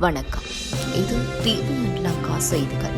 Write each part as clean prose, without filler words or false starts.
வணக்கம். இது டிவிஎன் லங்கா செய்திகள்.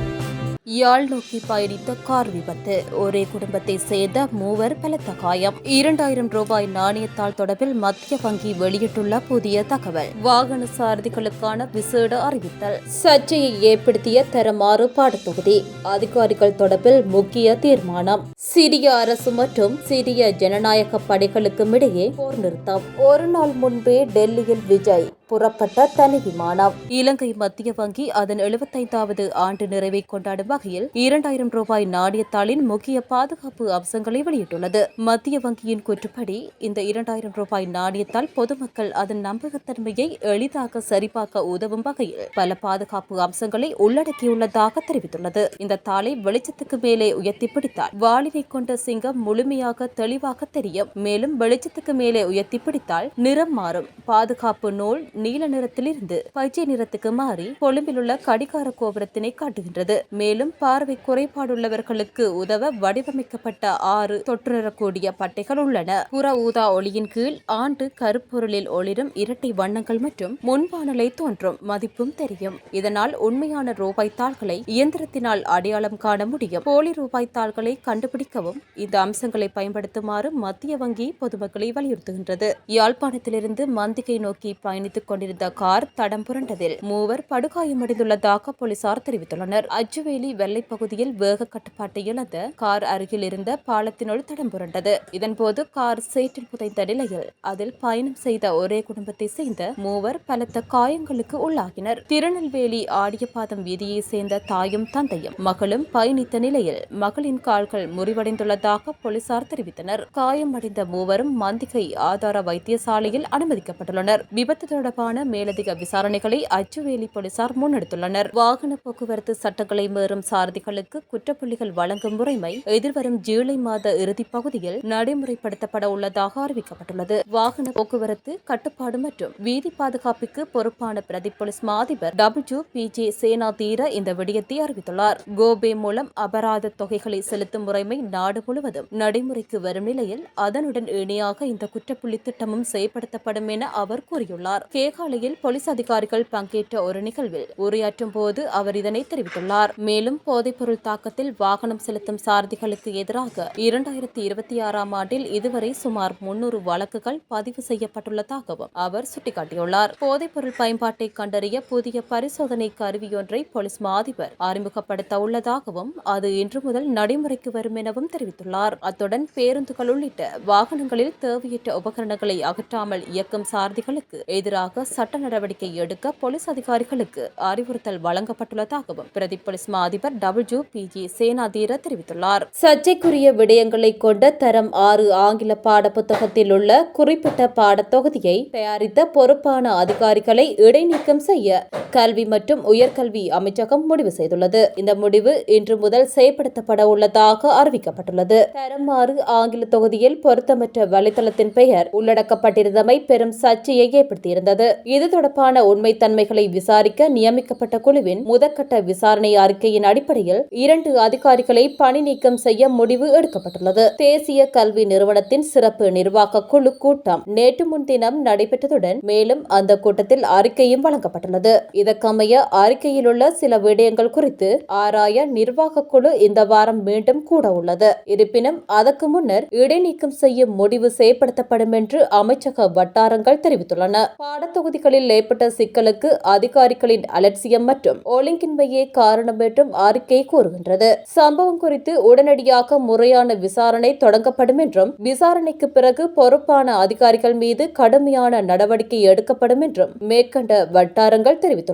யாழ் நோக்கி பயணித்த கார் விபத்து. ஒரே குடும்பத்தை சேர்ந்த 3 பலத்த காயம். 2000 ரூபாய் நாணயத்தாள் தொடர்பில் மத்திய வங்கி வெளியிட்டுள்ள புதிய தகவல். வாகன சாரதிகளுக்கான விசேட அறிவித்தல். சர்ச்சையை ஏற்படுத்திய தரமாறு பாடத்தொகுதி. அதிகாரிகள் தொடர்பில் முக்கிய தீர்மானம். சிரிய அரசு மற்றும் சிரிய ஜனநாயக படைகளுக்கும் இடையே போர் நிறுத்தம். ஒரு நாள் முன்பே டெல்லியில் விஜய் புறப்பட்ட தனி விமானம். இலங்கை மத்திய வங்கி அதன் 75வது ஆண்டு நிறைவை கொண்டாடும் வகையில் 2000 ரூபாய் நாணயத்தாளின் முக்கிய பாதுகாப்பு அம்சங்களை வெளியிட்டுள்ளது. மத்திய வங்கியின் கூற்றுப்படி இந்த 2000 ரூபாய் நாணயத்தாள் பொதுமக்கள் அதன் நம்பகத்தன்மையை எளிதாக சரிபார்க்க உதவும் வகையில் பல பாதுகாப்பு அம்சங்களை உள்ளடக்கியுள்ளதாக தெரிவித்துள்ளது. இந்த தாளை வெளிச்சத்துக்கு மேலே உயர்த்தி பிடித்தால் வாளினை கொண்ட சிங்கம் முழுமையாக தெளிவாக தெரியும். மேலும் வெளிச்சத்துக்கு மேலே உயர்த்தி பிடித்தால் நிறம் மாறும். பாதுகாப்பு நூல் நீல நிறத்திலிருந்து பச்சை நிறத்துக்கு மாறி கொழும்பில் உள்ள கடிகார கோபுரத்தினை காட்டுகின்றது. மேலும் பார்வை குறைபாடுள்ளவர்களுக்கு உதவ வடிவமைக்கப்பட்ட 6 தொற்றுணரக்கூடிய பட்டைகள் உள்ளன. புற ஊதா ஒளியின் கீழ் ஆண்டு கருப்பொருளில் ஒளிரும் இரட்டை வண்ணங்கள் மற்றும் முன்வானலை தோன்றும் மதிப்பும் தெரியும். இதனால் உண்மையான ரூபாய் தாள்களை இயந்திரத்தினால் அடையாளம் காண முடியும். போலி ரூபாய் தாள்களை கண்டுபிடிக்கவும் இந்த அம்சங்களை பயன்படுத்துமாறு மத்திய வங்கி பொதுமக்களை வலியுறுத்துகின்றது. யாழ்ப்பாணத்திலிருந்து மந்திகை நோக்கி பயணித்துக் கொண்டிருந்த கார் தடம் புரண்டதில் 3 படுகாயமடைந்துள்ளதாக போலீசார் தெரிவித்துள்ளனர். அச்சுவேலி வெள்ளை பகுதியில் வேக கட்டுப்பாட்டை இழந்த கார் அருகில் இருந்த பாலத்தினுள் தடம் புரண்டது. இதன்போது கார் சேற்றில் புதைந்த நிலையில் அதில் பயணம் செய்த ஒரே குடும்பத்தை சேர்ந்த 3 பலத்த காயங்களுக்கு உள்ளாகினர். திருநெல்வேலி ஆடியபாதம் வீதியை சேர்ந்த தாயும் தந்தையும் மகளும் பயணித்த நிலையில் மகளின் கால்கள் முறிவடைந்துள்ளதாக போலீசார் தெரிவித்தனர். காயமடைந்த 3 மந்திகை ஆதார வைத்தியசாலையில் அனுமதிக்கப்பட்டுள்ளனர். விபத்து தொடர்பான மேலதிக விசாரணைகளை அச்சுவேலி போலீசார் முன்னெடுத்துள்ளனர். வாகன போக்குவரத்து சட்டங்களை மீறும் சாரதிகளுக்கு குற்றப்புள்ளிகள் வழங்கும் முறைமை எதிர்வரும் ஜூலை மாத இறுதிப் பகுதியில் நடைமுறைப்படுத்தப்பட உள்ளதாக அறிவிக்கப்பட்டுள்ளது. வாகன போக்குவரத்து கட்டுப்பாடு மற்றும் வீதி பாதுகாப்புக்கு பொறுப்பான பிரதி போலீஸ் மாதிபர் WPJ சேனாதீர இந்த விடயத்தை அறிவித்துள்ளார். கோபே மூலம் அபராத தொகைகளை செலுத்தும் முறைமை நாடு முழுவதும் நடைமுறைக்கு வரும் நிலையில் அதனுடன் இணையாக இந்த குற்றப்புள்ளி திட்டமும் செயல்படுத்தப்படும் என அவர் கூறியுள்ளார். கேகாலையில் போலீஸ் அதிகாரிகள் பங்கேற்ற ஒரு நிகழ்வில் உரையாற்றும் போது அவர் இதனை தெரிவித்துள்ளார். மேலும் போதைப்பொருள் தாக்கத்தில் வாகனம் செலுத்தும் சாரதிகளுக்கு எதிராக 2026ஆம் ஆண்டில் இதுவரை சுமார் 300 வழக்குகள் பதிவு செய்யப்பட்டுள்ளதாகவும் அவர் சுட்டிக்காட்டியுள்ளார். போதைப்பொருள் பயன்பாட்டை கண்டறிய புதிய பரிசோதனை கருவியொன்றை போலீஸ் மாதிபர் அறிமுகப்படுத்த உள்ளதாகவும் அது இன்று முதல் நடைமுறைக்கு வரும் எனவும் தெரிவித்துள்ளார். அத்துடன் பேருந்துகள் உள்ளிட்ட வாகனங்களில் தேவையற்ற உபகரணங்களை அகற்றாமல் இயக்கும் சாரதிகளுக்கு எதிராக சட்ட நடவடிக்கை எடுக்க போலீஸ் அதிகாரிகளுக்கு அறிவுறுத்தல் வழங்கப்பட்டுள்ளதாகவும் பிரதி போலீஸ் மாதிபர் WPJ சேனாதீர தெரிவித்துள்ளார். சர்ச்சைக்குரிய விடயங்களை கொண்ட தரம் 6 ஆங்கில பாட புத்தகத்தில் உள்ள குறிப்பிட்ட பாடத்தொகுதியை தயாரித்த பொறுப்பான அதிகாரிகளை இடைநீக்கம் செய்ய கல்வி மற்றும் உயர்கல்வி அமைச்சகம் முடிவு செய்துள்ளது. இந்த முடிவு இன்று முதல் செயல்படுத்தப்பட உள்ளதாக அறிவிக்கப்பட்டுள்ளது. தரம் 6 ஆங்கில தொகுதியில் பொருத்தமற்ற வலைதளத்தின் பெயர் உள்ளடக்கப்பட்டிருந்தமை பெரும் சர்ச்சையை ஏற்படுத்தியிருந்தது. இது தொடர்பான உண்மைத்தன்மைகளை விசாரிக்க நியமிக்கப்பட்ட குழுவின் முதற்கட்ட விசாரணை அறிக்கையின் அடிப்படையில் 2 அதிகாரிகளை பணி நீக்கம் செய்ய முடிவு எடுக்கப்பட்டுள்ளது. தேசிய கல்வி நிறுவனத்தின் சிறப்பு நிர்வாக குழு கூட்டம் நேற்று முன்தினம் நடைபெற்றதுடன் மேலும் அந்த கூட்டத்தில் அறிக்கையும் வழங்கப்பட்டுள்ளது. இதற்கமைய அறிக்கையில் உள்ள சில விடயங்கள் குறித்து ஆராய நிர்வாக குழு இந்த வாரம் மீண்டும் கூட உள்ளது. இருப்பினும் அதற்கு முன்னர் இடைநீக்கம் செய்யும் முடிவு செயல்படுத்தப்படும் என்று அமைச்சக வட்டாரங்கள் தெரிவித்துள்ளன. பாடத்தொகுதிகளில் ஏற்பட்ட சிக்கலுக்கு அதிகாரிகளின் அலட்சியம் மற்றும் ஒழுங்கின்மையே காரணம் என்றும் அறிக்கை கூறுகின்றது. சம்பவம் குறித்து உடனடியாக முறையான விசாரணை தொடங்கப்படும் என்றும் விசாரணைக்கு பிறகு பொறுப்பான அதிகாரிகள் மீது கடுமையான நடவடிக்கை எடுக்கப்படும் என்றும் மேற்கண்ட வட்டாரங்கள் தெரிவித்துள்ளன.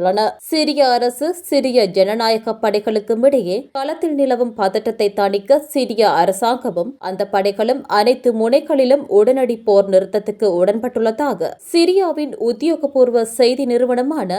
சிரிய அரசு சிரிய ஜனநாயக படைகளுக்கும் இடையே களத்தில் நிலவும் பதட்டத்தை தணிக்க சிரிய அரசாங்கமும் அந்த படைகளும் அனைத்து முனைகளிலும் உடனடி போர் நிறுத்தத்துக்கு உடன்பட்டுள்ளதாக சிரியாவின் உத்தியோகபூர்வ செய்தி நிறுவனமான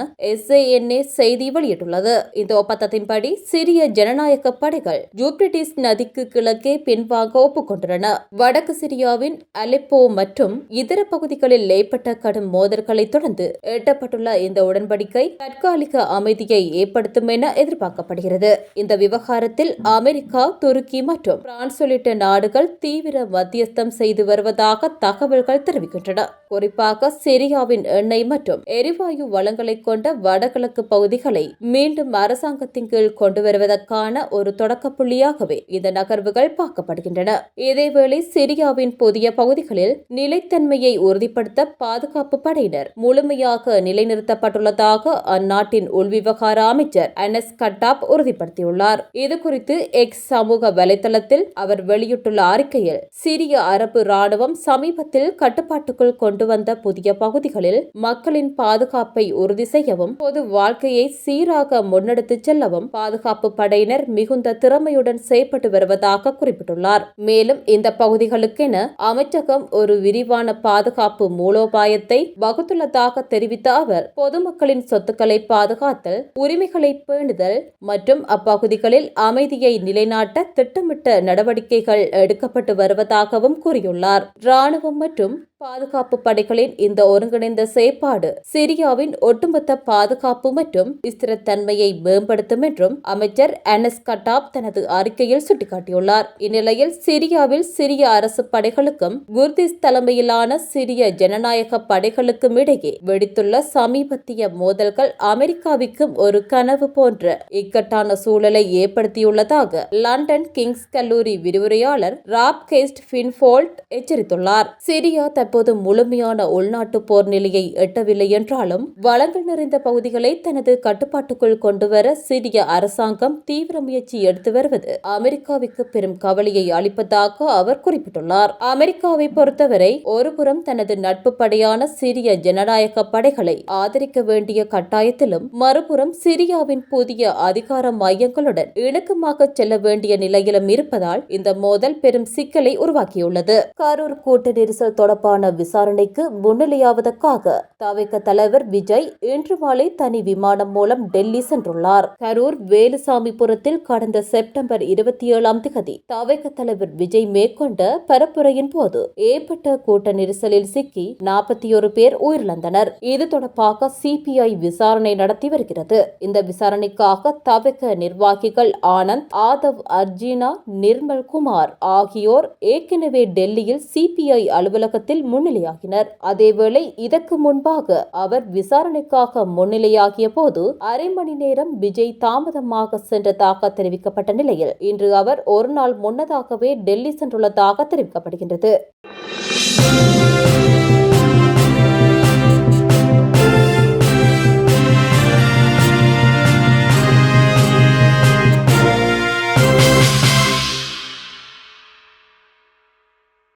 SANA செய்தி வெளியிட்டுள்ளது. இந்த ஒப்பந்தத்தின்படி சிரிய ஜனநாயக படைகள் யூப்ரட்டிஸ் நதிக்கு கிழக்கே பின்வாங்க ஒப்புக்கொண்டுள்ளன. வடக்கு சிரியாவின் அலெப்போ மற்றும் இதர பகுதிகளில் ஏற்பட்ட கடும் மோதல்களை தொடர்ந்து எட்டப்பட்டுள்ள இந்த உடன்படிக்கை தற்காலிக அமைதியை ஏற்படுத்தும் என எதிர்பார்க்கப்படுகிறது. இந்த விவகாரத்தில் அமெரிக்கா, துருக்கி மற்றும் பிரான்ஸ் உள்ளிட்ட நாடுகள் தீவிர மத்தியஸ்தம் செய்து வருவதாக தகவல்கள் தெரிவிக்கின்றன. குறிப்பாக சிரியாவின் எண்ணெய் எண்ணெய் மற்றும் எரிவாயு வளங்களை கொண்ட வடகிழக்கு பகுதிகளை மீண்டும் அரசாங்கத்தின் கீழ் கொண்டு வருவதற்கான ஒரு தொடக்க புள்ளியாகவே இந்த நகர்வுகள் பார்க்கப்படுகின்றன. இதேவேளை சிரியாவின் புதிய பகுதிகளில் நிலைத்தன்மையை உறுதிப்படுத்த பாதுகாப்பு படையினர் முழுமையாக நிலைநிறுத்தப்பட்டுள்ளதாக அந்நாட்டின் உள்விவகார அமைச்சர் அனஸ் கட்டாப் உறுதிப்படுத்தியுள்ளார். இதுகுறித்து எக்ஸ் சமூக வலைதளத்தில் அவர் வெளியிட்டுள்ள அறிக்கையில், சிரிய அரபு ராணுவம் சமீபத்தில் கட்டுப்பாட்டுக்குள் கொண்டு வந்த புதிய பகுதிகளில் மக்களின் பாதுகாப்பை உறுதி செய்யவும் பொது வாழ்க்கையை சீராக முன்னெடுத்துச் செல்லவும் பாதுகாப்பு படையினர் மிகுந்த திறமையுடன் செயல்பட்டு வருவதாக குறிப்பிட்டுள்ளார். மேலும் இந்த பகுதிகளுக்கென அமைச்சகம் ஒரு விரிவான பாதுகாப்பு மூலோபாயத்தை வகுத்துள்ளதாக தெரிவித்த அவர், பொதுமக்களின் சொத்துக்களை பாதுகாத்தல், உரிமைகளை பேணுதல் மற்றும் அப்பகுதிகளில் அமைதியை நிலைநாட்ட திட்டமிட்ட நடவடிக்கைகள் எடுக்கப்பட்டு வருவதாகவும் கூறியுள்ளார். ராணுவம் மற்றும் பாதுகாப்பு படைகளின் இந்த ஒருங்கிணைந்த செயற்பாடு சிரியாவின் ஒட்டுமொத்த பாதுகாப்பு மற்றும் ஸ்திரத்தன்மையை மேம்படுத்தும் என்றும் அமைச்சர் அனஸ் கட்டாப் தனது அறிக்கையில் சுட்டிக்காட்டியுள்ளார். இந்நிலையில் சிரியாவில் சிரிய அரசு படைகளுக்கும் குர்திஸ் தலைமையிலான சிரிய ஜனநாயக படைகளுக்கும் இடையே வெடித்துள்ள சமீபத்திய மோதல்கள் அமெரிக்காவிற்கும் ஒரு கனவு போன்ற இக்கட்டான சூழலை ஏற்படுத்தியுள்ளதாக லண்டன் கிங்ஸ் கல்லூரி விரிவுரையாளர் ராப் கேஸ்ட் ஃபின்ஃபோல்ட் எச்சரித்துள்ளார். சிரியா தற்போது முழுமையான உள்நாட்டு போர் நிலையை எட்டவில்லை என்றாலும் வளங்கள் நிறைந்த பகுதிகளை தனது கட்டுப்பாட்டுக்குள் கொண்டுவர சிரிய அரசாங்கம் தீவிர முயற்சி எடுத்து வருவது அமெரிக்காவுக்கு பெரும் கவலையை அளிப்பதாக அவர் குறிப்பிட்டுள்ளார். அமெரிக்காவை பொறுத்தவரை ஒருபுறம் தனது நட்பு படையான சிரிய ஜனநாயக படைகளை ஆதரிக்க வேண்டிய கட்டாயத்திலும், மறுபுறம் சிரியாவின் புதிய அதிகார மையங்களுடன் இணக்கமாக செல்ல வேண்டிய நிலையிலும் இருப்பதால் இந்த மோதல் பெரும் சிக்கலை உருவாக்கியுள்ளது. கரூர் கூட்ட நெரிசல் தொடர்பான விசாரணைக்கு முன்னிலையாவதற்காக தவிக தலைவர் விஜய் இன்று மாலை தனி விமானம் மூலம் டெல்லி சென்றுள்ளார். கரூர் வேலுசாமிபுரத்தில் கடந்த செப்டம்பர் 27ஆம் தேதி தவிக தலைவர் விஜய் மேற்கொண்ட பரப்புரையின் போது ஏற்பட்ட கூட்ட நெரிசலில் சிக்கி 41 பேர் உயிரிழந்தனர். இது தொடர்பாக சிபிஐ விசாரணை நடத்தி வருகிறது. இந்த விசாரணைக்காக தவிக நிர்வாகிகள் ஆனந்த், ஆதவ் அர்ஜினா, நிர்மல் குமார் ஆகியோர் ஏற்கனவே டெல்லியில் சிபிஐ அலுவலகத்தில் முன்னிலையாகினர். அதேவேளை இதற்கு முன்பாக அவர் விசாரணைக்காக முன்னிலையாகிய போது அரை மணி நேரம் விஜய் தாமதமாக சென்றதாக தெரிவிக்கப்பட்ட நிலையில் இன்று அவர் ஒரு நாள் முன்னதாகவே டெல்லி சென்றுள்ளதாக தெரிவிக்கப்படுகின்றது.